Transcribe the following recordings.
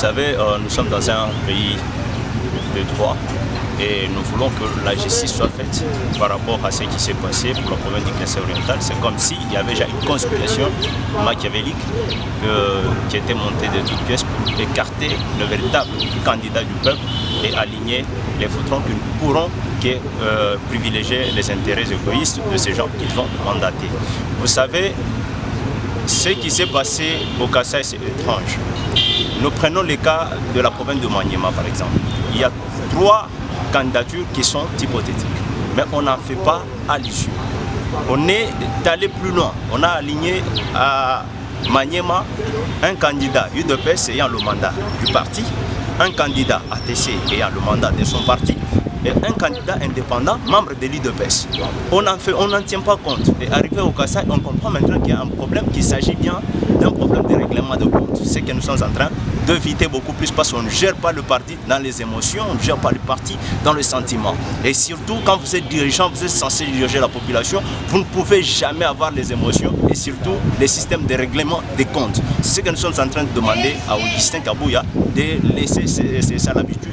savez, nous sommes dans un pays de droit et nous voulons que la justice soit faite par rapport à ce qui s'est passé pour la province du Kasaï oriental. C'est comme s'il y avait déjà une conspiration machiavélique qui était montée de toutes pièces pour écarter le véritable candidat du peuple et aligner les fautrons que nous pourrons privilégier les intérêts égoïstes de ces gens qu'ils ont mandatés. Vous savez, ce qui s'est passé au Kasaï, c'est étrange. Nous prenons le cas de la province de Maniema, par exemple. Il y a 3 candidatures qui sont hypothétiques, mais on n'en fait pas allusion. On est allé plus loin. On a aligné à Maniema un candidat UDPS ayant le mandat du parti, un candidat ATC ayant le mandat de son parti, et un candidat indépendant, membre de l'UDPS. On n'en tient pas compte. Et arrivé au Kasaï, on comprend maintenant qu'il y a un problème, qu'il s'agit bien d'un problème de règlement de compte. C'est que nous sommes en train d'éviter beaucoup plus parce qu'on ne gère pas le parti dans les émotions, on ne gère pas le parti dans le sentiment. Et surtout, quand vous êtes dirigeant, vous êtes censé diriger la population, vous ne pouvez jamais avoir les émotions et surtout les systèmes de règlement des comptes. C'est ce que nous sommes en train de demander à Augustin Kabouya de laisser ça l'habitude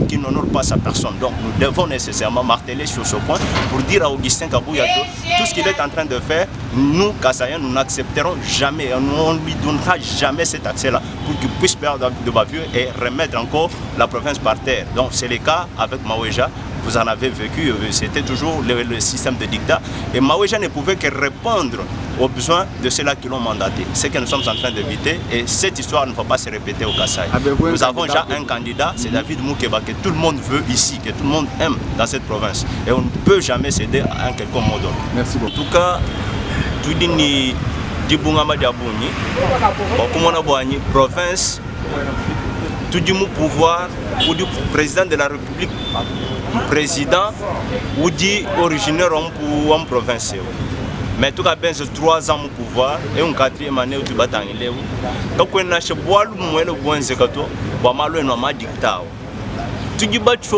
qui n'honore pas sa personne. Donc nous devons nécessairement marteler sur ce point pour dire à Augustin Kabouya que tout ce qu'il est en train de faire, nous, Kasaïens, nous n'accepterons jamais. On ne lui donnera jamais cet accès-là pour qu'il puisse perdre de bavure et remettre encore la province par terre. Donc c'est le cas avec Maweja. Vous en avez vécu, c'était toujours le système de dictat. Et Maweja ne pouvait que répondre aux besoins de ceux-là qui l'ont mandaté. C'est ce que nous sommes en train d'éviter et cette histoire ne va pas se répéter au Kasaï. Nous avons déjà un candidat, c'est David Moukeba, que tout le monde veut ici, que tout le monde aime dans cette province. Et on ne peut jamais céder à un quelconque mot d'ordre. Merci beaucoup. En tout cas, tout dit Dibungama Diabouni, Bokumona province, tout dit mon pouvoir, ou du président de la République, président, ou dit originaire en province. Mais tout cas, c'est 3 ans au pouvoir et une 4e année où tu vas t'en aller. Donc, on a chez Bois, le bon zékato, Boamalo et Noma dictat. Tu dis que tu fais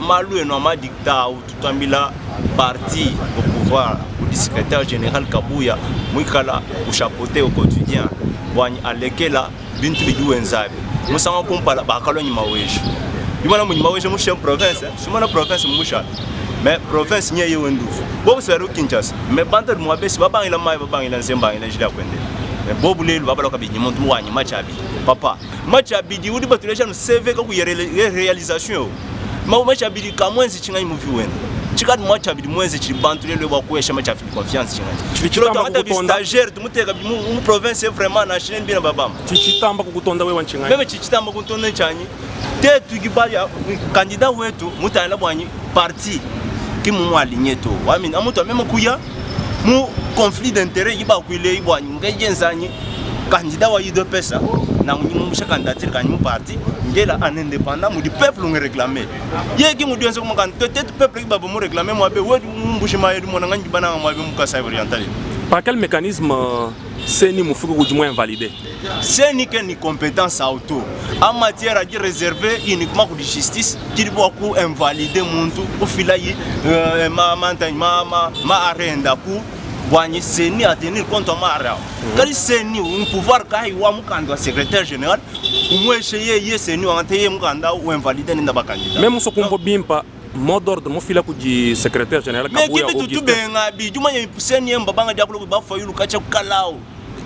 Malou et Noma dictat, tout en mila parti au pouvoir, ou du secrétaire général Kabouya, Mouikala, ou chapeauté au quotidien, Boigne à l'équela, Bintu Bidou Enzabi. Nous savons qu'on parle de Bakalo Nimawesh. Il y a une province, c'est une province moucha. Mais province n'y a eu un douf. Bon, c'est le Kinshasa. Mais bande de moi, c'est pas il a maï, pas il a zemba, il a gila kwende. Mais Bobule, le babalo kabi, monte moi, ni machabi. Papa, machabi di udi batulation CV quand il y a réalisation. Machabi di kamwen si chinga imuvi wen. Chika machabi di moins si bantule le wakwe chama chafi confiance chinga. Tu l'as stagiaire, tu mutega mu province c'est vraiment national bien babam. Chichitamba kukutonda wewe nchinga. Même chichitamba kukutonda chani. Te tukibaya candidat wetu mutana bwanyi parti qui m'ont aligné tout. Wami amuto même kuya mu conflit d'intérêt yiba kuile ibwanyi ngejenzanyi candidat wa UDPS na musha candidature kanyi parti ngela un indépendant mu du peuple on réclamer. Yeki mu diense ko kan peut-être peuple ki babo mu réclamer mo be wodi mbushima yedu mona nganyi bana mo be mu Kasaï oriental. Par quel mécanisme CENI Moufoukou du moins invalidé? CENI qui a une compétence auto en matière à dire réservée uniquement pour la justice qui doit invalider mon tout au filaï ma arenda pour Boigny CENI à tenir compte de ma quand CENI un pouvoir qui ou un secrétaire général ou moi essayer CENI en terre ou invalider n'importe candidat. Même ce qu'on peut bien pas mot d'ordre mon fila du secrétaire général Kabouya Augustin. Mais qui tout CENI mbanga diablo ba fayulu kacha kalao.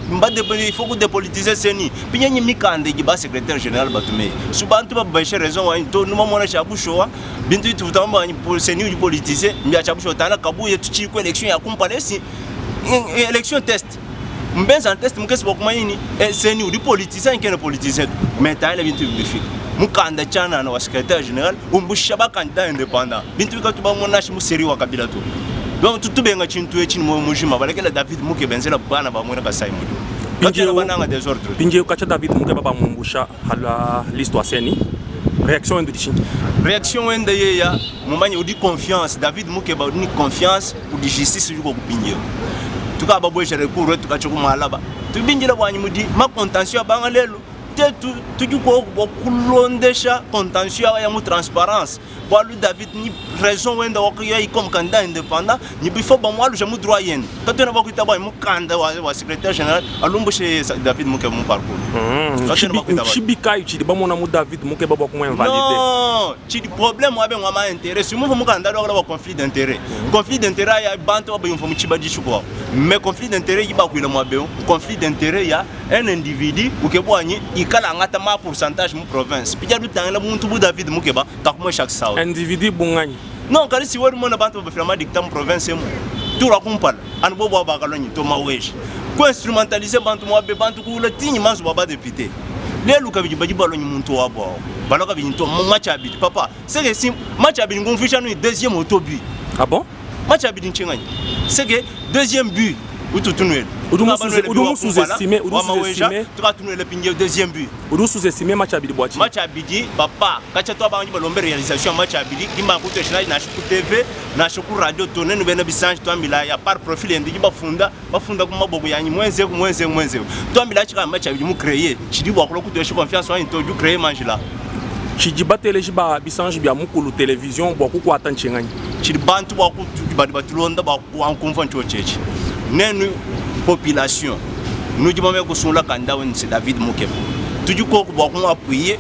Il faut que dépolitiser CENI. Puis il y a une mikande qui est secrétaire général Batoumé. Souvent tu vas baisser raison. Nous avons un chabouchoa. Bintu tout le temps pour CENI du politiser. Mais il y a chabouchoa. Tana Kabouya tu chico élection à comparer si élection test. Mbens en test mkesi beaucoup maini. CENI du politisé qui est politisé. Mais t'as le bintu du fil. Mukanda chana na secrétaire général. Umbushaba candidat indépendant. Bintu quand tu vas mon âge museri wa kabila tout. Donc tout bien que tu es mujima baleke la David Mouké benzela bana ba mona Kasaï mudu. Pinje bananga désordre. Pinje kacha David Mouké baba mumbusha hala l'histoire CENI. Réaction de Dichi. Réaction ende ya momanya udi confiance David Mouké ba udi confiance pour di justice yuko kupinje. Tuka babo je recours tuka chukuma alaba. Tu binjira bwanyi mudi ma contention banga lelo. éviter tout du coup beaucoup déjà contentieux et une transparence. Bon, lui David ni raison où il comme candidat indépendant, ni il faut bon moi le jamais droit yen. Quand on a beaucoup de travail, mon candidat ou secrétaire général, allons chez David mon parcours. Chibika tu dis bon mon amour David mon keba beaucoup moins validé. Non, tu dis problème moi ben moi intérêt. Si moi mon candidat là conflit d'intérêt. Conflit d'intérêt il y a bantu ba il faut me chiba di chukwa. Mais conflit d'intérêt il ba kuila moi ben. Conflit d'intérêt il y a un individu ou que boigny il kala ngata ma pourcentage mon province. Puis il y a du temps là mon tout David mon keba tak moi chaque ça. Individu bongani. Non, quand si vous avez bantu ba vraiment dictam province mo. Tout la compal. An bobo ba kaloni to ma wesh. Ko instrumentaliser bantu moi be bantu ku le tigni manzo baba député. Les loups qui ont dit ballon muntu abo baloka binto match abidi papa c'est que si match abidi ngon ficha no deuxième autobus. Ah bon? Match abidi nchengani c'est que deuxième but ou tout nouel ou sous-estimé tu vas tourner le pingé deuxième but ou sous-estimé match abidi boati match abidi papa kacha to ba ngi balombe réalisation match abidi kimba ku télévision na shuku TV na shuku radio to nenu bena bisange to ambila ya par profil ndi bafunda ku maboko yanyi mwenze to ambila chika match abidi mu créer chidi bwa ko to confiance en to du créer manjila chidi batele jiba bisange bia mukulu télévision bwa ku kwata nchengani chidi bantu bwa ku batulonda bwa ku en confront chechi nenu population nous disons que sur la candidat c'est David Moukeba. Tout du coup nous appuyer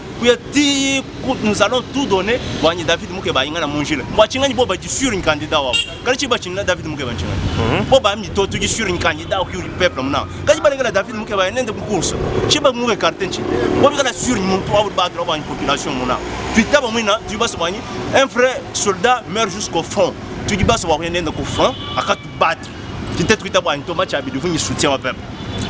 nous allons tout donner pour David Moukeba ingana manger. Moi tu ngani boba sur une candidat wa. Quand tu vas chinga David Moukeba chinga. Boba mi to tu sur une candidat au peuple maintenant. Quand tu vas David Moukeba nende course. Tu vas mourir carton chi. Boba la sur une montre wa battre une population mona. Puis tu vas mena tu vas se soigner. Un vrai soldat meurt jusqu'au front. Tu dis pas se voir rien au front à te battre. Peut-être que tu as un match à bidou ni soutien au peuple.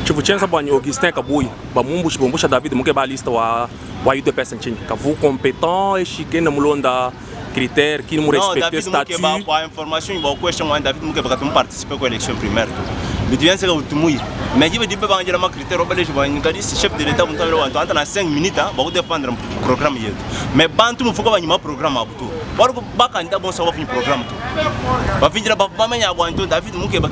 Tu veux tiens ça pour Augustin Kaboui, ba mumbushi bombusha David Moukeba liste wa UDPS nchini. Ka vous compétent et chiqué na mulonda critères qui nous respecter statut. Non, David Moukeba pour information, il va question David Moukeba quand participer à l'élection primaire. Mais tu viens c'est que tu mouilles. Mais il veut dire pas dire ma critère obale je vois ngadi chef de l'état on entend dans 5 minutes hein, ba défendre un programme hier. Mais bantu mu fuka ba nyima programme abuto. Ba candidat bon ça va finir programme tout. Va finir ba manya wanto David Moukeba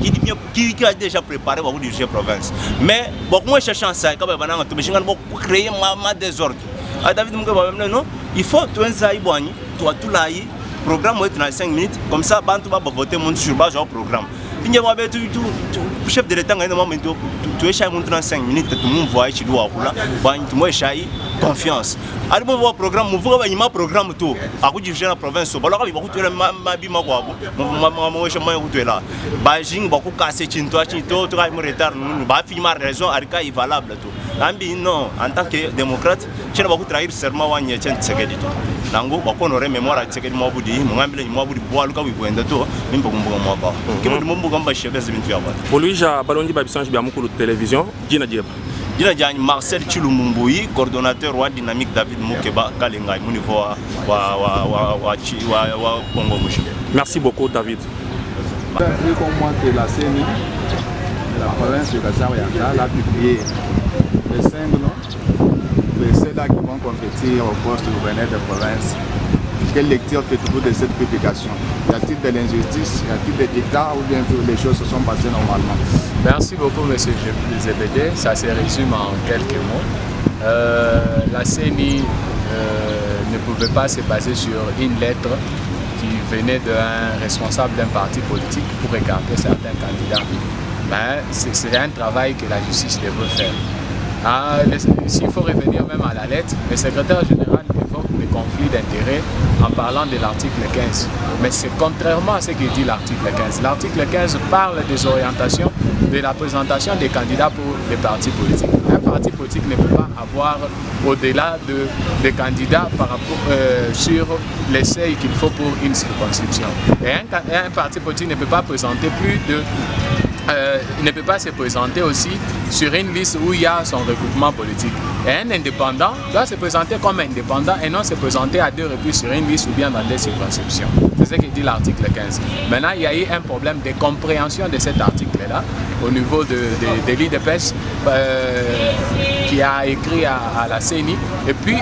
qui a déjà préparé pour diriger province. Mais beaucoup moins cherchant ça quand ba nanga to bishinga beaucoup créer ma désordre. À David Moukeba non, il faut tout un saï boani, toi tout là programme dans 5 minutes comme ça bantu ba voter mon sur base au programme. Finir ba tout chef de l'état ngana moment tu es chaque montre dans 5 minutes tout le monde voit tu dois là ba tu moi chai confiance. Ali bon programme mo vuka ba yima programme to aku diriger la province ba loka bi ku tuela ma bi ma kwa mo chama ku tuela ba jing ba ku casser chinto to ka mo retard nous ba fi ma raison arika est valable to ambi non en tant que démocrate chena ba ku trahir serment wa nye chen tsegedi to nango ba ko honorer mémoire tsegedi mo budi mo ngambile mo budi bo aluka wi bwenda to mimbo kumbuka mo ba ke mo mbuka mba chebe zibintu ya ba Oluija Balondi Babisange bia mukulu télévision Dina Dieba. Dina Diagne Marcel Chilumumboui, coordonnateur wa dynamique David Moukeba Kalenga au niveau wa Congo Mouchi. Merci beaucoup David. Comme moi que la CENI, la province de Gaza-Oyanda a publié les 5 noms de ceux-là qui vont compétir au poste de gouverneur de province. Quelle lecture faites-vous de cette publication? Y a-t-il de l'injustice? Y a-t-il des dictats ou bien les choses se sont passées normalement? Merci beaucoup, M. Zebedé. Ça se résume en quelques mots. La CENI ne pouvait pas se baser sur une lettre qui venait d'un responsable d'un parti politique pour écarter certains candidats. Mais c'est un travail que la justice devrait faire. S'il faut revenir même à la lettre, le secrétaire général évoque les conflits d'intérêts en parlant de l'article 15. Mais c'est contrairement à ce que dit l'article 15. L'article 15 parle des orientations de la présentation des candidats pour les partis politiques. Un parti politique ne peut pas avoir au-delà des candidats par rapport, sur les seuils qu'il faut pour une circonscription. Et un parti politique ne peut pas présenter plus de... ne peut pas se présenter aussi sur une liste où il y a son regroupement politique. Et un indépendant doit se présenter comme indépendant et non se présenter à 2 reprises sur une liste ou bien dans des circonscriptions. C'est ce que dit l'article 15. Maintenant, il y a eu un problème de compréhension de cet article-là au niveau de l'IDPS qui a écrit à la CENI. Et puis,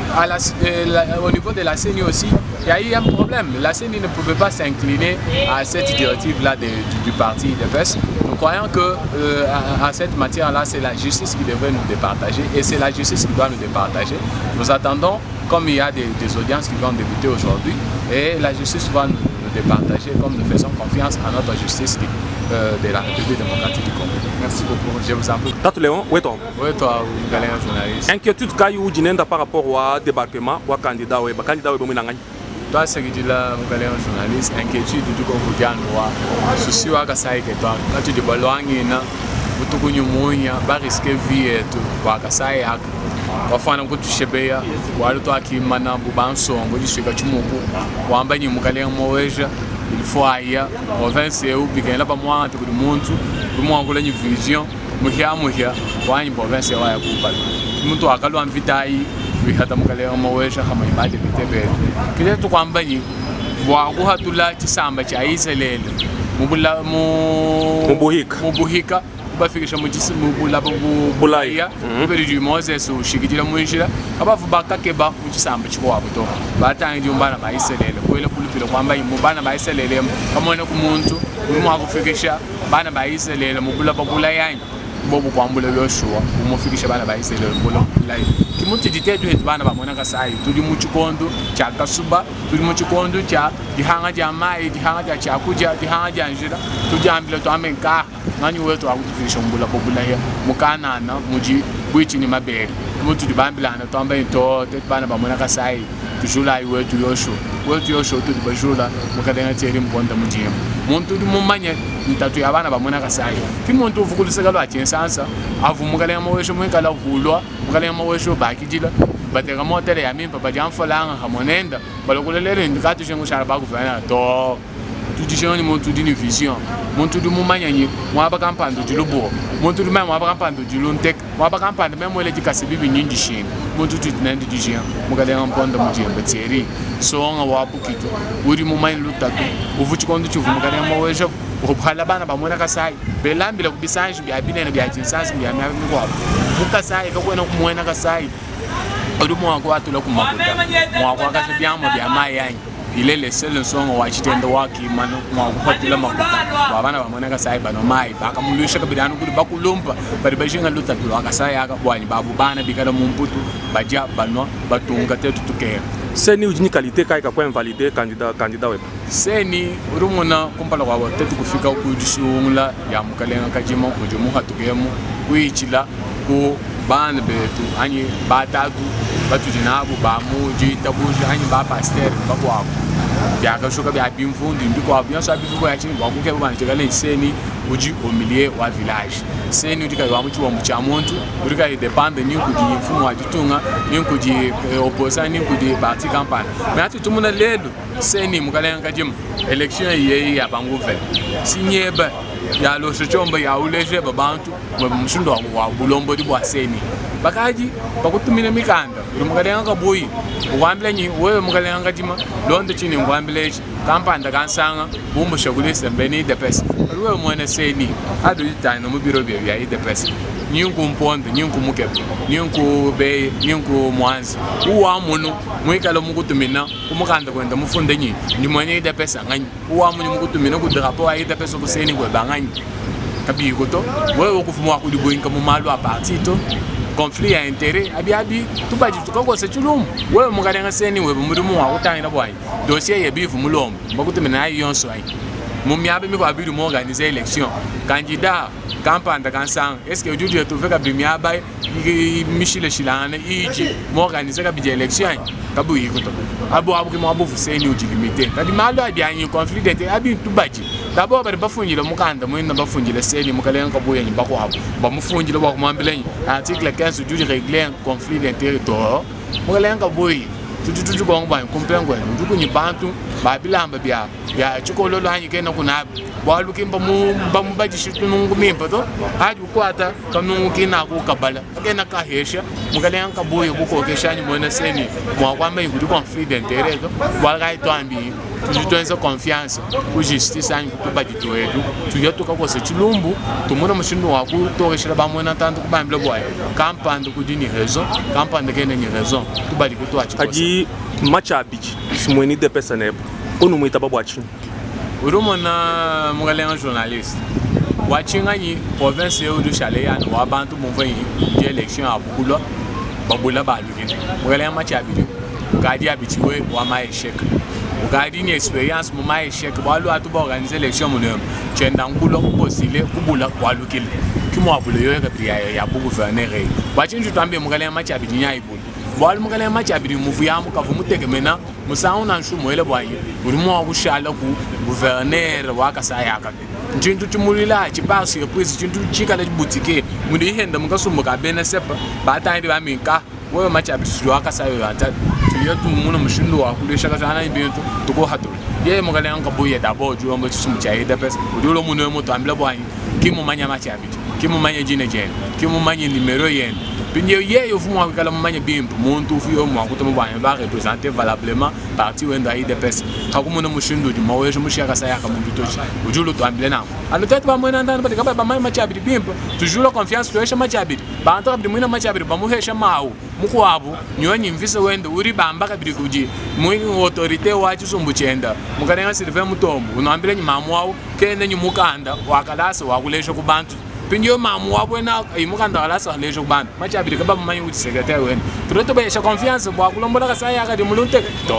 au niveau de la CENI aussi, il y a eu un problème. La CENI ne pouvait pas s'incliner à cette directive-là du parti IDPS. Nous croyons que à cette matière-là, c'est la justice qui devrait nous départager et c'est la justice qui doit nous départager. Nous attendons, comme il y a des audiences qui vont débuter aujourd'hui, et la justice va nous départager, comme nous faisons confiance à notre justice de la République démocratique du Congo. Merci beaucoup. Je vous en prie. Tato Léon, où est-on? Oui, toi, Galère journaliste. Inquiétude qu'il y a par rapport au débarquement ou au candidat ou toi, ce que tu dis là, Galère journaliste, inquiétude du coup, vous dites, souci ou à ça, que toi, quand tu dis Baloangina, vous te connaissez moins, va risquer vie et tout, ou à ça, wafana kuti shebeya wali to akimana bubansongo disika chumuku wamba nyi mukale moweja il faut aya province eu bigenda pa mwante kuti muntu lumwa nyi vision muhya wanyi province wa yakubala muntu akalwa mvitai bihata mukale moweja kama ibade bitebe kile to kwamba nyi wa kuhatula chisamba cha iselele mubula mubuhika bafikisha mujisi mubulabo bulaya uberi du Moses ushikijira munjira abavu bakakeba mukisamba chikwabo to batangi umbana bayiselele kwele kulupilo kwamba imubana bayiselele kamone kumuntu umwa kufikisha bana bayiselele mubulabo bulayanyi bobu kwambula yoshua umufikisha bana bayiselele bulaya kimuti ditedu hetu bana bamona kasayi tuli muchikondo cha kasuba tuli muchikondo cha dihanga ja mai dihanga ja chakuja dihanga ja njira tujambile to amenka ngani wetu akutifisha mbula populaya mukanana muji bwichi ni mabere mutu dibambilana to ambe to bana bamona kasayi tujula wetu yosho tu dibajula mukadenga teri mponda mujima muntu mumanye ntatu yabana bamona kasayi kimuntu uvukuliseka lwa chensansa avumukalenga mawesho mwekala hulwa mukalenga mawesho bakijila bateka motele ya mimpa bajamfolanga hamonenda balokulelele ndikati shengu shara bakuvana to tudishoni muntu dini vision muntu du mumanyanyi mwaba kampando dilubo muntu du mema mwaba kampando diluntek mwaba kampando memo ele dikasibibi nyingi shini muntu tudinandi dijia mukalenga mponda mujembe tieri songa wapukito uri mumanyi lutatu uvuchikondo chivumukalenga mawesho ukhala bana bamona kasayi belambile kubisanji byabinene byajinsansi byamyakwabo kukasayi kakwena kumwena kasayi uri mwako watula kumakuta mwako akashe byamo byamayanyi ilele sele songo wachitenda wakimano mwakupatula makuta wabana bamona kasayi banomai bakamulusha kabidanu kuli bakulumpa bari bashinga lutatu akasayi akabwanyi babu bana bikala mumputu baja banwa batunga tetu tukera seni ujini qualité kai kwa invalider candidat web seni urumuna kumpala kwa tetu kufika kujisungula ya mukalenga kajima kujumu hatukemu kuichila ku bana betu anyi batatu batujinabu bamuji tabuji anyi ba pasteur bakwako byakashoka byabimfundi ndiko abyanso abivuko yachini bakuke bana tekale seni uji au milieu wa village seni udika wa muchi wa muchamuntu udika depende ni kudi mfumo wa jitunga ni kudi opposa ni kudi parti campagne mais atu tumuna lelo seni mukalenga jim election yeyi ya banguvel sinyeba ya lo shochomba ya uleje babantu mshindo wa bulombo di bwa seni bakaji bakutumina mikanda mukalenga kabuyi ukwambile nyi wewe mukalenga jima londo chini ngwambile kampanda kansanga bumbu shagulisa mbeni de pesa wewe mwana seni adu itano mubiro bya ide pesa nyinku mpondo nyinku mukepo nyinku be nyinku mwanzi uwa munu mwikalo mukutumina kumukanda kwenda mufunde nyi ni mwana ide pesa ngani uwa munu mukutumina ku drapeau a ide pesa ku seni kwa bangani kabiko to wewe kufumwa ku diboyinka mu malu a partito conflit ya intérêt abi tubaji tukako se chulumu wewe mukalenga seni wewe mudumu wa utanga bwanyi dossier ye bifu mulombo bakutumina ayi yonso ayi mumyabe miko abiri mo organiser élection candidat campagne kansang est-ce que aujourd'hui tu fais ka bimyaba Michel Chilane iji mo organiser ka bi élection kabu yikoto abo abuki mo abu fuseni uji limité kadi malo abi anyi conflit d'intérêt abi tubaji d'abord bari bafunjile mukanda mwina bafunjile seni mukalenga kabuya nyimba ko habo bamufunjile ba kumambilenyi article 15 du régler conflit d'intérêt to mukalenga kabuya tututu kwa ngba kumpengwe nduku nyibantu babilamba bya chikololo hanyike na kuna walukimba mu bamubaji shitu ngumimba to haji ukwata kanungu kina ku kabala akena ka hesha mukalenga kabuye kukokeshanya mona seni mwa kwamba ikuti conflit d'intérêt to walga itwambi tutuenza confiance ku justice anyi kubaji to edu tuyatuka ko se chilumbu tumuna mushindu wa ku tokeshira bamona tantu kubambile boye kampande kudini raison kampande kene ni raison tubali ko achi macha bichi simweni de pesa nebo onu mwita babwachi urumo na mukalenga journaliste Watchinga ni province de Chaléan ou Abantu Mouvement d'élection à Boulogne, Baboula Balukin, Mugale Machabi, Gadi habitué ou à ma échec. Gadi une expérience, mon échec, Walou a tout organisé l'élection monnaie. Tchendangulo, Bosile, Kubula, Walukil, qui m'a voulu y a beaucoup gouverner. Watching du temps, Mugale Machabi, Niaïboul. Wal mugale Machabi, Moufiam, Kavumute Mena, Musaun and Shumwele Boy, Urmo Shalaku, Gouverneur, Wakasayaka. Jintu Tumulila, Chipas, your priest, Jintu Chica Boutique, Mudi and the Mukasumuka, Benesep, Bata and Aminka, where Machabi Wakasaya, to your two Munamshundu, who Shakazana to go Hatu. Ye Mugalan Kabuya, Dabo, Jumbo Sumcha, the best, Udulo Munomo, Tambla, Kimumania Machabi, Kimumania Gina Jane, Kimumania Nimeroyen. Pinye yo fuma kala manya bim montu fio mo akuto mo ba représenter valablement parti wenda IDPS kakumo mushindo di mawe jo mushaka saya ka mundu tochi ujulo to amblena alo tete ba mwena ndana ba ba manya machabi bim toujours la confiance to esha machabi ba anta bi mwena machabi ba mu hesha mawo mukwabo nyonyi mvise wenda uri bamba ka biri kuji mwingi autorité wa chisumbu chenda mukanenga sirve mutombo unoambile nyimamu wawo kende nyumukanda wakalasa wakulesha kubantu Pinyo mamu wabwena imukanda la sa lejo ban machabi ka ba manyi uti secrétaire wen to be confiance bo akulombola ka saya ka di mulunte to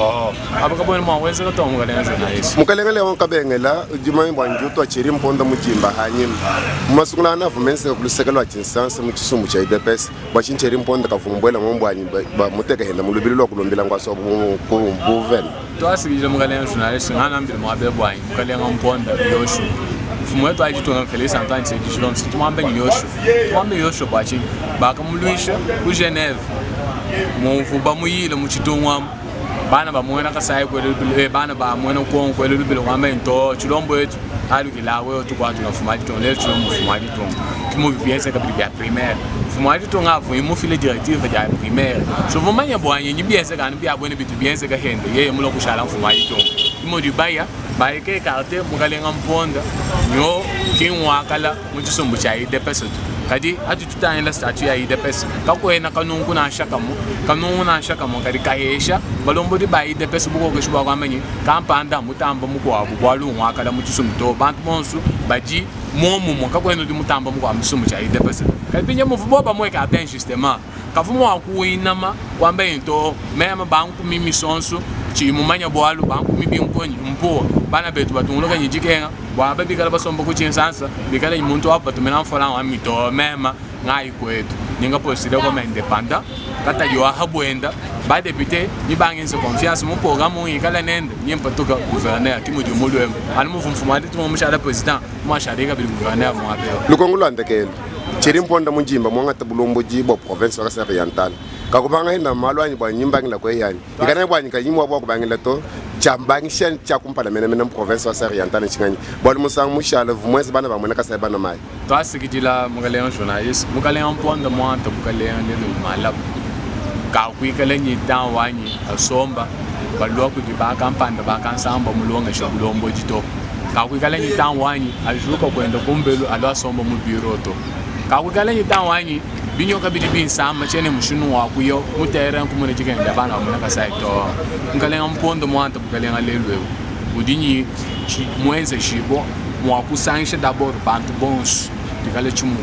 abaka bona mo wenza to mo galenga na yesu mukalengele won ka bengela jimai banju to chiri mponda mujimba hanyim masukula na vumense ku lusekelwa chinsansa mu chisumbu cha IDPS ba chincheri mponda ka vumbwela mombwanyi ba muteka henda mulubili lo kulombela ngwaso ku buven to asigije mugalenga na yesu ngana mbili mo abebwanyi mukalenga mponda yoshu Fumwe to aji to na Félix Antoine se dijilon si tumambe yosho bachi ba kamuluisha ku Genève mo fuba muyile mu chitongwam bana ba mwena ka sai ko le bana ba mwena ko le lubilo ngamba into chilombo yetu alu kilawe to kwa to fumaji to le chilombo fumaji to kimo vipiense ka bibia primaire fumaji to ngavu imu file directive ya primaire so vumanya bwanye nyibiense ka nbia bwene bitu biense ka hende ye mulo kushala fumaji to kimo dibaya ba ke karte mugalenga mponda nyo kinwa kala mu chisumbu cha IDPS kadi atu tutanya la statue ya IDPS kakwena kanungu na shaka mo kadi kahesha balombo di ba IDPS buko ke shwa kwamenyi kampanda mutamba mukwabo kwalu ngwakala mu chisumbu to bantu monsu baji momu kakwena di mutamba mukwa msumbu cha IDPS kadi pinye muvubo ba mo ka attention systema kafumo akuinama kwambe into mema banku mimi sonsu chi mumanya bwalu banku mibi nkonyi mpo bana betu batunguloka nyijikenga bwa babi kala basombo ku chinsansa bikala umuntu wa batumena mfola wa mito mema ngai kwetu ninga posile ko independent kata yo habwenda ba député ni bangense confiance mu programme ngikala nende nyempa toka gouverneur kimudi mulwe alimu mfumadi tumo mushala president mwasharika bil gouverneur mo apelo lukongulo andekele chiri mponda munjimba mwangata bulombo jibo province wa Kasai Oriental kakubanga ina malwanyi bwa nyimbangi la kweyani ikana bwa nyika nyimwa bwa kubangela to chambangi shen cha kumpala mena province wa Kasai Oriental chinganyi bwa musang mushala vumwese bana bamwena Kasai bana mai to asikitila mugaleon journalist mugaleon mponda mwanta mugaleon le malab ka kwikale nyi tanwanyi asomba balwa ku diba kampanda ba kansamba mulonga shobulombo jito ka kwikale nyi tanwanyi ajuka kwenda kumbelo alwa somba mu bureau to ka kwikale nyi tanwanyi binyo kabidi bin sama chene mushunu wa kuyo mutera kumune chikenda bana bamwena Kasai to ngaleon mponda mwanta mugaleon lelwe udinyi mwenze shibo mwakusanisha d'abord bantu bons dikale chumu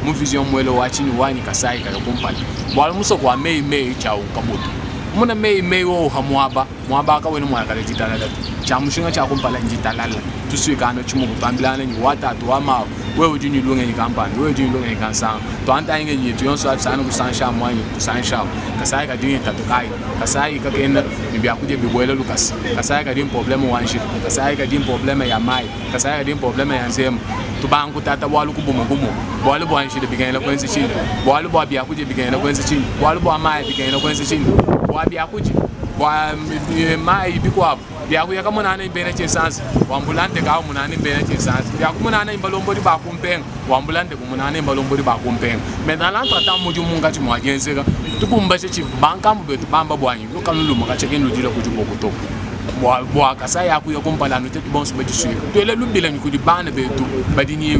mu vision mwele wachini wani Kasai ka kumpala wala muso kwa mei chao kabuto muna mei wo hamwaba ka wena mwakale jitalala cha mushinga cha kumpala jitalala tuswikana chumu kutambilana ni watatu ama wewe ujini lunga ni kampani wewe ujini lunga ni kansang to anta inge ni tuyonso abisana kusansha mwanyi kusansha Kasai ka dini tatukai Kasai ka kenda bibia kuje bibwele Lucas Kasai ka dim problème wanshi Kasai ka dim problème ya mai Kasai ka dim problème ya nzemu tubangu tata walu kubumu walu bwanshi de bigena kwenzi chini walu bwa bia kuje bigena kwenzi chini walu bwa mai bigena kwenzi chini bwa bia kuje bwa mai bikwa bia kuya kama nana imbena chinsansi wambulante ka munana imbena chinsansi bia kumunana imbalombo di ba kumpenga wambulante kumunana imbalombo di ba kumpenga medala tata muju munga chi mwajenzeka tukumba chi banka mbetu bamba bwanyi lokalulu maka chekenu dilo kujubo kuto bwa Kasai akuya kumpala no tetu bonso bajisui to ele lubila ni kudi bana betu badini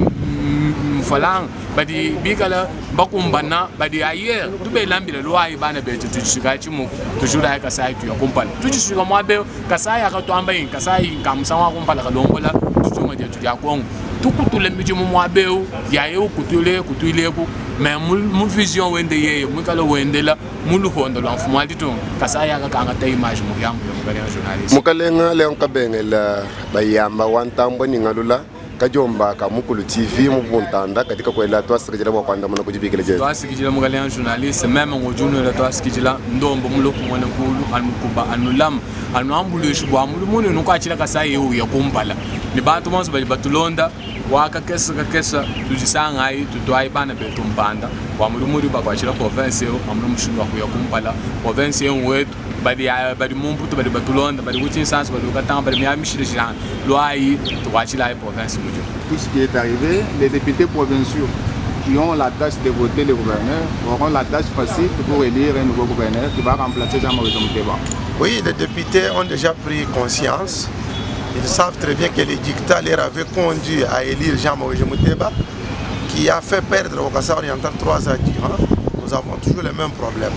mfalang badi bikala bakumbana badi ayer to be lambila lwai bana betu tujisuka chimu tujura Kasai tu kumpala tujisuka mwabe Kasai akato amba in Kasai kamsa wa kumpala kalongola tujuma je tuja kongo tout kutule miji mumwabeu ya eu kutule kutuileku mais mu vision wende ye mu kala wende la mu lu hondo lo mfumo aditu kasa ya ka nga ta image mu yambu yo ngale journalist mukalenga le nkabengela bayamba wantambo ningalula kajomba ka mukulu TV mu buntanda katika kwela twasikijela bwa kwanda mona kujibikele je twasikijela mugale journalist même ngojuno la twasikijela ndombo muloku mwana nkulu anukuba anulam anuambulishu bwa mulu munu nukwachila kasa yewu ya kumpala ni bantu bonse bali batulonda waka kesa tujisanga ai tutwai bana betu mpanda wa mulumuri bakwachila province yo amulu mushinwa kuya kumpala province yo wetu bali mumputu bali batulonda bali kuchinsansi bali ukatanga bali myamishile jihan loi tukwachila ai province mujo. Tout ce qui est arrivé, les députés provinciaux qui ont la tâche de voter le gouverneur auront la tâche facile pour élire un nouveau gouverneur qui va remplacer Jean-Marie Mouteba. Oui, les députés ont déjà pris conscience. Ils savent très bien que les dictats leur avaient conduit à élire Jean-Marie Mouteba, qui a fait perdre au Kassai oriental 3 ans durant. Nous avons toujours le même problème.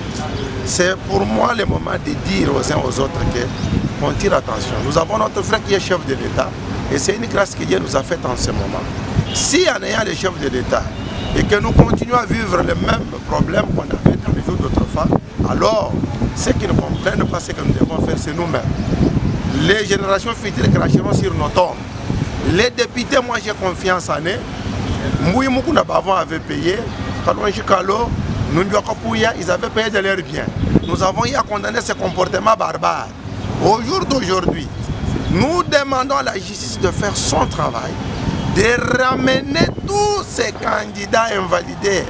C'est pour moi le moment de dire aux uns aux autres qu'on tire attention. Nous avons notre frère qui est chef de l'État et c'est une grâce que Dieu nous a faite en ce moment. Si en ayant le chef de l'État et que nous continuons à vivre le même problème qu'on avait dans les jours d'autrefois, alors ceux qui ne comprennent pas ce que nous devons faire, c'est nous-mêmes. Les générations futures cracheront sur nos tombes. Les députés, moi j'ai confiance en eux. Moui Moukouna Bavon avait payé, Kalonji Kalo, Nundiokopouya, ils avaient payé de leurs biens. Nous avons eu à condamner ce comportement barbare. Au jour d'aujourd'hui, nous demandons à la justice de faire son travail, de ramener tous ces candidats invalidés,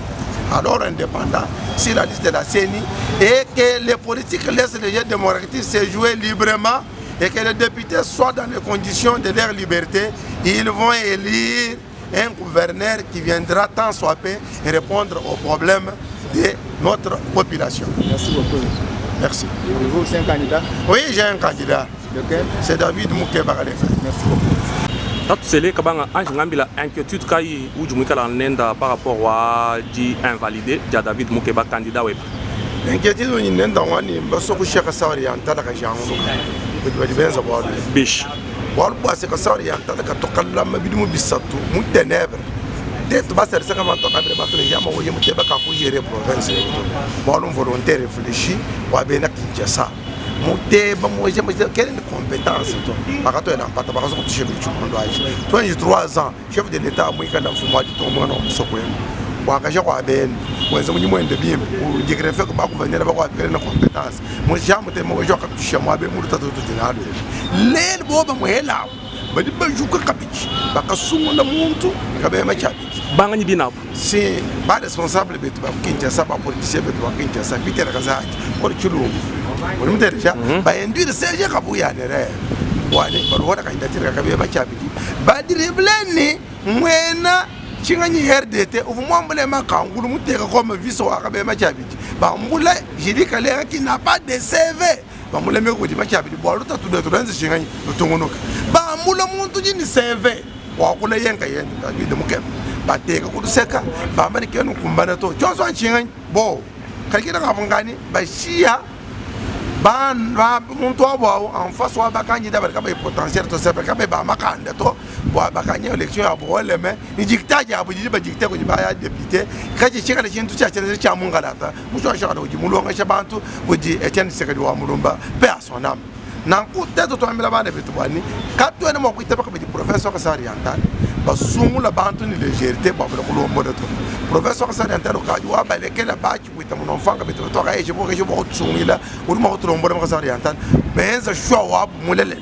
alors indépendants, sur la liste de la CENI, et que les politiques laissent les jeux démocratiques se jouer librement, et que les députés soient dans les conditions de leur liberté. Ils vont élire un gouverneur qui viendra tant soit peu et répondre aux problèmes de notre population. Merci beaucoup. Merci. Et vous, c'est un candidat? Oui, j'ai un candidat. Lequel? C'est David Moukeba. Merci beaucoup. Tatu sele kabanga anjingambila inquiétude kai ujumikala nenda par rapport à di invalidé dia David Moukeba candidat web. Inquiétude ni nenda wani basoko shaka sawari antala ka jangu. Bidi benza bwa bish. Wal bwase ka sawari antala ka tokalla mabidi mu bisatu mu ténèbres. Dès que tu vas comment toka bre bato ya ma woye Mouteba ka ko gérer province. Bon volontaire réfléchi wa bena Kinshasa. Mouteba moje quelle est la compétence toi parce que tu es en pata parce que tu chef de chukondwaji. Toi j'ai 3 ans chef de l'état moi quand mfumo di tombo na msoko wakaje kwa ben mwenza munyi mwende bimbi ujigrefeka ko bakuvanira bakwapere na compétence mo jamu te mo joka tushama be mu tatu tinado lele boba muhela badi bajuka kabichi bakasungula muntu kabe machabichi bangani bina si ba responsable betu ba Kinshasa ba politicien betu ba Kinshasa Peter Kazaji por chulu on me déjà ba induire Serge Kabuya nere wani barwara ka indatira kabe machabichi ba dribleni mwena chinganyi RDT uvumwambule makangulu muteka comme vice wa kabe machabichi ba mbula jidika le qui n'a pas de CV ba mbula me ko di machabichi bo luta tudo turanze chinganyi lutongonoka ba mbula muntu jini CV wa kula yenga yenda David Moukeba ba teka kuduseka ba mani kenu kumbana to jonso chinganyi bo kalkira ngabungani ba shia ba muntu abo en face wa ba candidat ba ka ba potentiel to se ba ka ba makanda to bo ba ka nya election ya bo le me ni dictage ya bo ji ba dictate ko ba ya député ka ji chika le chintu cha chenze cha mungalata mucho shaka do ji mulonga shabantu bo ji Etienne Sekedi wa mulumba pe a son âme nan ku teto to ambela ba ne bitu bani ka to ne mo ku teba ka bi professeur Kassai oriental ba sungula bantu ni légèreté ba ko lo mo de to professeur Kassai oriental ka ju wa ba le kela ba ki wita mon enfant ka bitu to ka e je bo tsungila o mo to mo de Kassai oriental benza choix wa mulele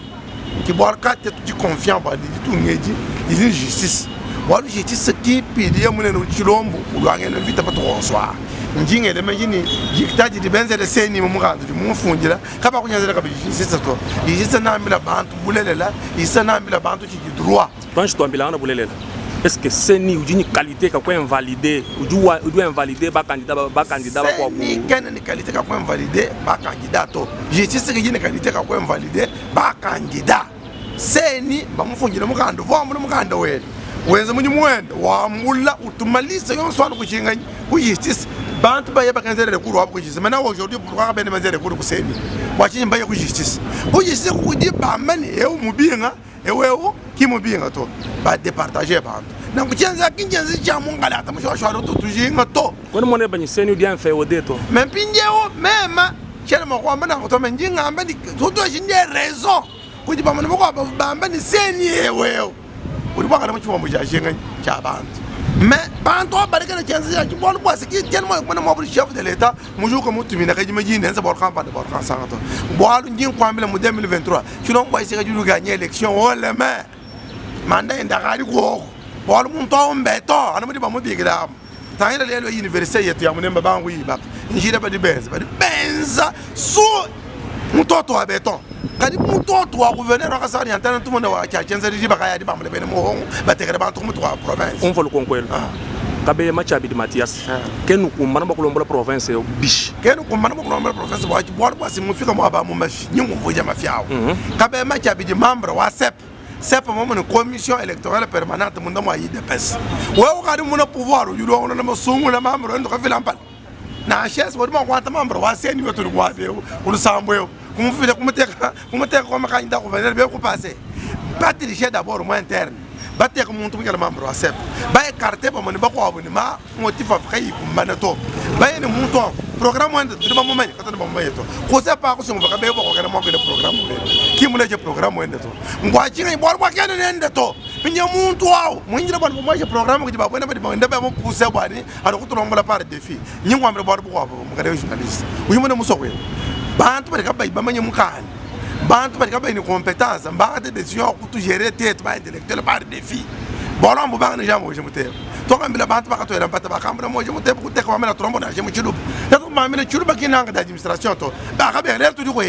qui boit carte de confiance par tout ngedi il est justice wala justice qui pidi ya munene uchilombo ulwangene vita pato onswa njinge de majini jiktaji di benze de seni mu mugando di mu funjira kaba kunyanzela ka justice to justice na ambila bantu bulelela isa na ambila bantu ci droit panche to ambila na bulelela est-ce que c'est ni une qualité ka ko invalider ou invalider ba candidat ba ko ni kana ni qualité ka ko invalider ba candidat to justice ki ni qualité ka ko invalider ba candidat c'est ni ba mufunjira mugando vo mu mugando wena wenza munyi mwenda wa mula utumalisa yonswana kuchinganyi ku justice bantu baye bakanzere le kuru ku justice maintenant aujourd'hui pourquoi bene manzere kuru kuseni wachinyi baye ku justice ku di ba mani e umubinga e wewe kimu binga to ba départager ba na kuchenza kinjenzi cha mungala ta mshwa shwa to tujinga to Quando mo ne ba ni seni dia mfe odeto men pinjeo mema chele mo kwa mbana to menjinga amba ni to shinde raison kuti ba mwana kwa ba amba ni seni ewe uri baka na mchwa mo jashinga cha bantu mais bantu barika na chenza cha bol kwa siki jen mo kwa mo chef de l'état mujuko mutumina kaji majini nza bol campagne bol kan sanga to bolu njin kwa mbele mu 2023 chino kwa sika julu gagner élection wala mais manda ndakali ko bolu mun to mbeto anamudi ba mu bigira tayira lelo université yetu ya munemba bangu yiba njira ba di benza so mutoto wa beton kadi mutoto wa gouverneur wa kasari antana tout monde wa chenza di bakaya di bamle bene mo ba tegere ba to mu to province on vole konkwelo kabe machabi di Matias kenu kumana ba kulombola province yo bish kenu kumana ba kulombola province wa bor ba si mu fika mo ba mu mafi nyingu voja mafiao kabe machabi di membre wa CEP CEP mo une commission électorale permanente mu ndamo ayi de pes wa kadi mu na pouvoir yu do na mo sungu na membre ndo ka filampal na chess bo mo kwanta membre wa seni wetu kwa be ku sambo yo kumufile kumuteka kwa makanda gouverneur be ku passer battre d'abord mo interne batte ko muntu ngala membre wa CEP ba écarter ba mo ne ba ko aboni ma motif africain ku manato ba ne muntu programme wende de ba mo mai kata ba mo yeto ko se pa ko se mo ba be ba ko kana mo ke de programme ki mu leje programme wende to ngwa chinga ibor kwa kana nende to pinye muntu wao mwinjira ba mo je programme ko ba bona ba nda ba mo pousse ba ni ana ko to ngala par défi nyingwa mbe bor ko mo ka de journaliste uyu mo ne musoko bantu ba ka ba ba manye mukani bantu bari kaba ni compétence mbaka de décision ku tu gérer tête ba intellectuel par défi bolon bu banga ja mo je muté to kam bila bantu baka to era pata ba kam mo je muté ku te ko amena trombo na je mu chulu ta ko ma mena chulu ba kinanga d'administration to ba ka be rel tu ko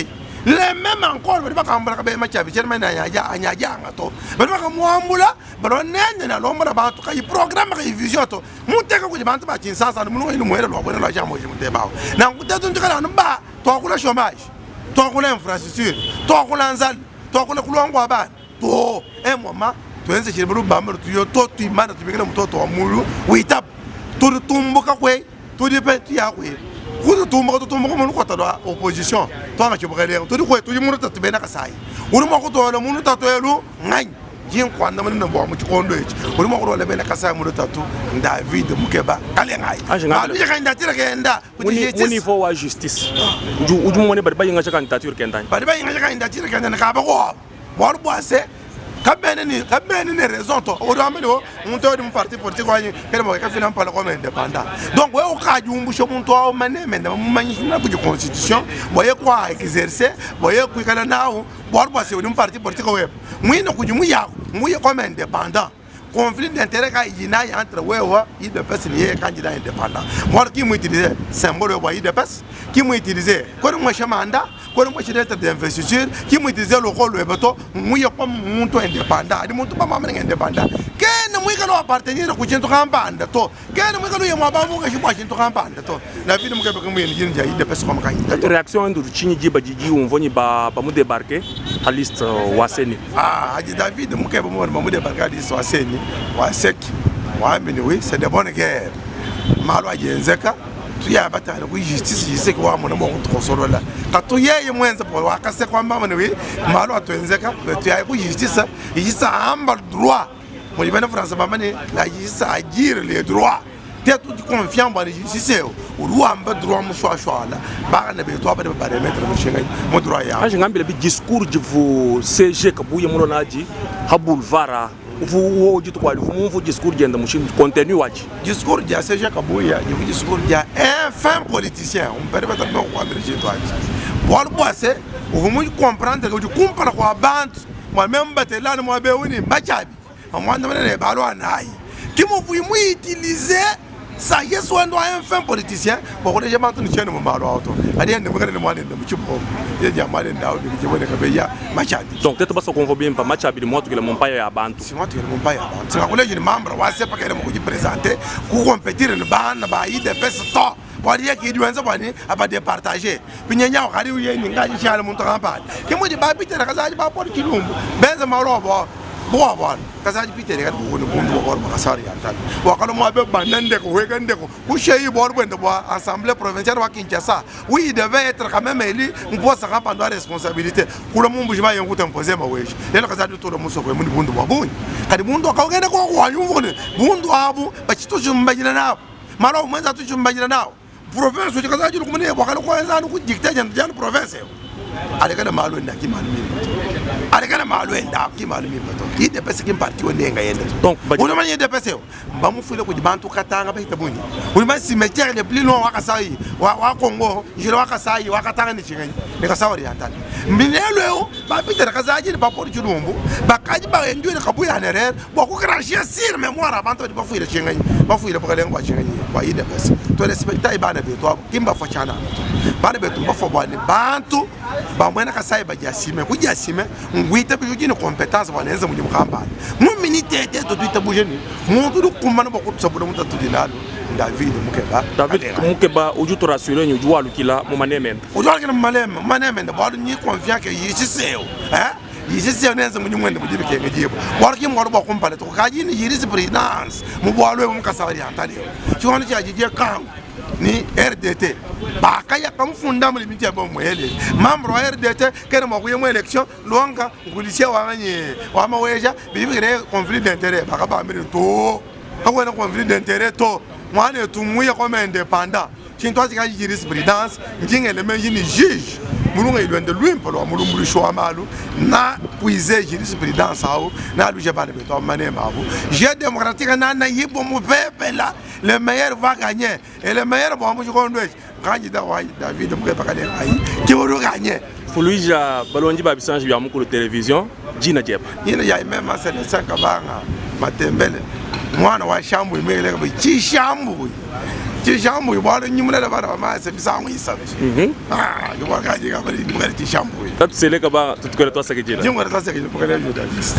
le même encore bari baka ambra ka be ma chabi cher mena nya nga to bari baka mo ambula baro nene na lomba na bantu ka programme ka vision to muté ko bantu ba kin sansa mu no inu mo era lo bona la ja mo je muté ba na ku te tun kala nba to ko la chômage to ko la infrastructure to ko la nzal to ko la kulongwa ba to mama to ense chiribulu bamba to yo to tu imana to bigala mtoto wa mulu witap to tumbuka kwe to de pe ya kwe ko tumbuka mo ko ta opposition to nga chibugale to di kwe to di munu ta bena kasai uri mo ko to la munu ta to elu ngai jin kwanda mun bo mu chikondo echi uri mo ko le bena kasai munu ta tu David Mukeba kale ngai alu je kan datira kenda muni fo wa justice uju mo ne bari bayinga cha candidature kenda bari bayinga cha candidature kenda ka ba ko bor boise kabene ni raison to o do amelo on to di parti politique wani kele mo ka finan pala comme indépendant donc we o ka jumbu sho mun to o mane mena manyi na bu constitution boye kwa exercer boye ku kana nawo bor boise o di parti politique we mu na ku jumu ya mu ye comme indépendant conflit d'intérêt ka yina entre wewa de personne ye candidat indépendant moi qui mo utiliser symbole wa de personne qui mo utiliser ko mo chamanda ko mo chidete d'investiture qui mo utiliser le rôle beto mo ye comme muntu indépendant di muntu ba mamre indépendant ken mo ikalo appartenir ku cento campanda to ken mo ikalo ye mo ba mo ka shi kwa cento campanda to la vie mo ke ba mo yin ja de personne comme candidat réaction ndu chini jiba jiji on voni ba mu débarquer à liste waseni aji David mo ke ba mo débarquer à liste waseni wa seki wa mini oui c'est de bonne guerre malo ajenzeka tu ya batala ku justice yiseki wa mona mo ko sorola ka to yeye mwenza po wa kase kwa mama ni oui malo atwenzeka tu ya ku justice yisa amba droit mo libana France mama ni la justice agir les droits te tu confiant ba justice o roi amba droit mo shwa la ba na be to ba de ba remettre mo shinga mo droit ya aje ngambile bi discours de vous CG kabuye mo naji ha boulevard vous dites quoi vous discours de machine contenu waji discours de CG Kabuya il discours de un fin politicien on peut pas tellement quoi merger toi bon boise vous me comprendre que tu comprends quoi bande moi même batela moi be woni bachabi moi na ne balo anai qui mo vous utiliser ça je suis un fin politicien pour que les gens m'entendent tiens mo malo auto adi ne magana ne mo ne mu chipo ya jamale ndawo bi je ka be ya machabi donc peut-être pas qu'on voit bien pas machabi de moi que le monpaye ya bantu si moi que le monpaye ya bantu c'est que les membres wa c'est pas que mo ku présenter ku compétir ne bana ba yi de pesto pour dire qu'il doit s'abonner à pas de partager puis nya ka ri uye ni ngaji chala muntu kampani ke mo di ba bitera kaza ba por kilumbu benza malo bo boa boa kasaji Peter ga ko ne bundu ko ba kasari yantal wa kana mo be banande ko wegande ko ku cheyi bor bende boa assemblée provinciale wa Kinshasa oui il devait être quand même élu on peut se rendre responsabilité ku le mumbu jima yangu temposer ma weji lelo kasaji to le muso ko mun bundu boa buni kadi bundu ka ngene ko ko anyu ngone bundu abu ba chito jumbajina na mara mwenza tu jumbajina na province ko kasaji ko mene boa kana ko enzanu ku dicter jan province alekana malo ndaki malumi alekana malo ndaki malumi bato ide pesa kim parti onenga yende donc on manje de pesa ba mu fule ko dibantu katanga ba hitabuni on ma cimetière le plus long wakasai wa Congo jira wakasai wakatanga ni chingani ne kasawari yantani minelo yo ba pitera kazaji ba pori chulumbu ba kaji ba ndio ne kabuya nerer ba ko crashia sir mémoire avant de ba fuire chingani ba fuire ba lengo chingani ba ide pesa to respecta ibana beto kimba fachana bana beto ba fo bani bantu ba mwena kasai ba jasime ku jasime ngwita bijuji ne compétence ba nenza munyi mukamba mu minute ete to tuita bujeni mu tu kumana ba ku tsabuda mu tatu dinalo David Mukeba oju to rassurer ñu juwa lu kila mu manemen oju alkena manemen ba ni confiant que yi ci seo yi ci seo nenza munyi mwende bujibe ke ngijibo war ki mo ba kumpale to kaji ni yiri présidence mu bo alo mu kasawari antali ci wonu ci ajije kan ni RDT ba kaya kam funda mu limiti ba mu hele membre RDT kene mo kuye mu election longa ngulisia wanye wa maweja bibire conflit d'intérêt ba ka ba mi to ko na conflit d'intérêt to mwana tumuye comme indépendant chinto azika jurisprudence ngingele menji ni juge mulunga ilwende lwimpolo mulumbu shwa malu na puiser jurisprudence ao na luje bana beto manema abo jeu démocratique na yibo mu pepe la le meilleur va gagner et le meilleur bon mu jikondo candidat wa David Mukeba kale ai ki wodo gagner Fuluija balonji ba bisanji ya mukulu télévision jina jeba yina ya même c'est le 5 banga matembele mwana wa shambu imele ka chi shambu Tishambu ibalo nyimule la bana ma se bisangu isabe yo ka jiga bali ngari tishambu tatu seleka ba tutukole to sakejela jingwa ta sakejela pokale yo dalisi